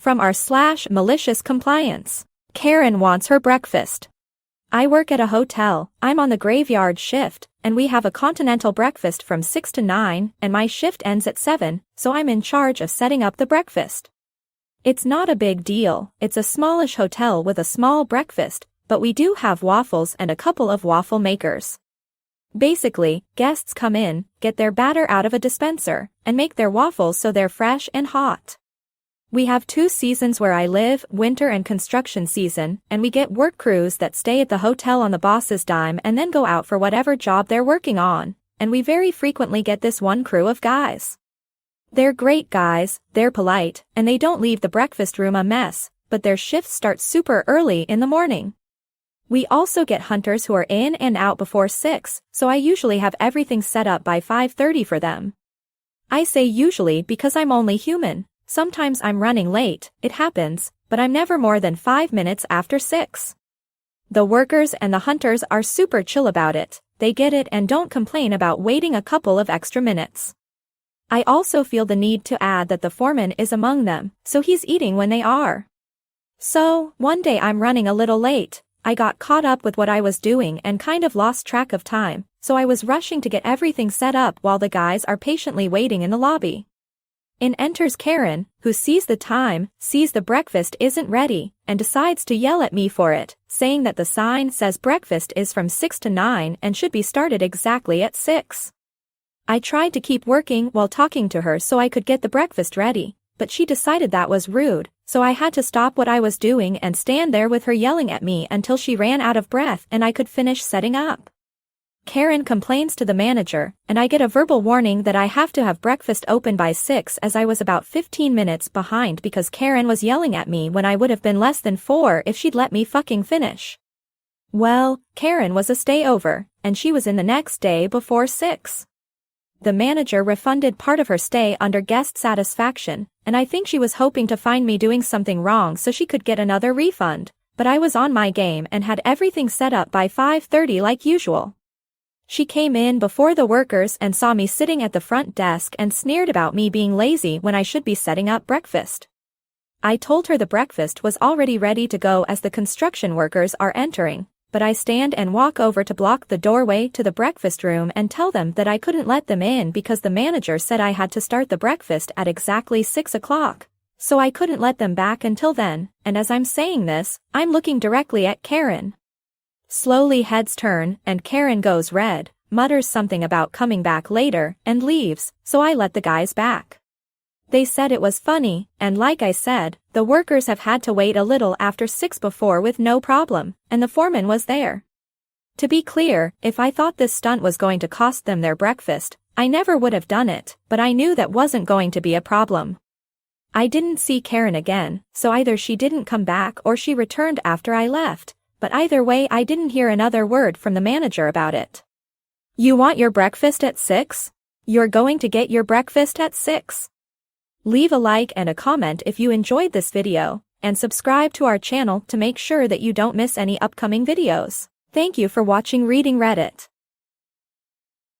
From r/maliciouscompliance. Karen wants her breakfast. I work at a hotel, I'm on the graveyard shift, and we have a continental breakfast from 6 to 9, and my shift ends at 7, so I'm in charge of setting up the breakfast. It's not a big deal, it's a smallish hotel with a small breakfast, but we do have waffles and a couple of waffle makers. Basically, guests come in, get their batter out of a dispenser, and make their waffles so they're fresh and hot. We have 2 seasons where I live, winter and construction season, and we get work crews that stay at the hotel on the boss's dime and then go out for whatever job they're working on, and we very frequently get this one crew of guys. They're great guys, they're polite, and they don't leave the breakfast room a mess, but their shifts start super early in the morning. We also get hunters who are in and out before 6, so I usually have everything set up by 5:30 for them. I say usually because I'm only human. Sometimes I'm running late, it happens, but I'm never more than 5 minutes after 6. The workers and the hunters are super chill about it, they get it and don't complain about waiting a couple of extra minutes. I also feel the need to add that the foreman is among them, so he's eating when they are. So, one day I'm running a little late, I got caught up with what I was doing and kind of lost track of time, so I was rushing to get everything set up while the guys are patiently waiting in the lobby. In enters Karen, who sees the time, sees the breakfast isn't ready, and decides to yell at me for it, saying that the sign says breakfast is from 6 to 9 and should be started exactly at 6. I tried to keep working while talking to her so I could get the breakfast ready, but she decided that was rude, so I had to stop what I was doing and stand there with her yelling at me until she ran out of breath and I could finish setting up. Karen complains to the manager, and I get a verbal warning that I have to have breakfast open by 6 as I was about 15 minutes behind because Karen was yelling at me when I would have been less than 4 if she'd let me fucking finish. Well, Karen was a stayover, and she was in the next day before 6. The manager refunded part of her stay under guest satisfaction, and I think she was hoping to find me doing something wrong so she could get another refund, but I was on my game and had everything set up by 5:30 like usual. She came in before the workers and saw me sitting at the front desk and sneered about me being lazy when I should be setting up breakfast. I told her the breakfast was already ready to go as the construction workers are entering, but I stand and walk over to block the doorway to the breakfast room and tell them that I couldn't let them in because the manager said I had to start the breakfast at exactly 6 o'clock, so I couldn't let them back until then, and as I'm saying this, I'm looking directly at Karen. Slowly heads turn, and Karen goes red, mutters something about coming back later, and leaves, so I let the guys back. They said it was funny, and like I said, the workers have had to wait a little after 6 before with no problem, and the foreman was there. To be clear, if I thought this stunt was going to cost them their breakfast, I never would have done it, but I knew that wasn't going to be a problem. I didn't see Karen again, so either she didn't come back or she returned after I left. But either way I didn't hear another word from the manager about it. You want your breakfast at 6? You're going to get your breakfast at 6. Leave a like and a comment if you enjoyed this video, and subscribe to our channel to make sure that you don't miss any upcoming videos. Thank you for watching Reading Reddit.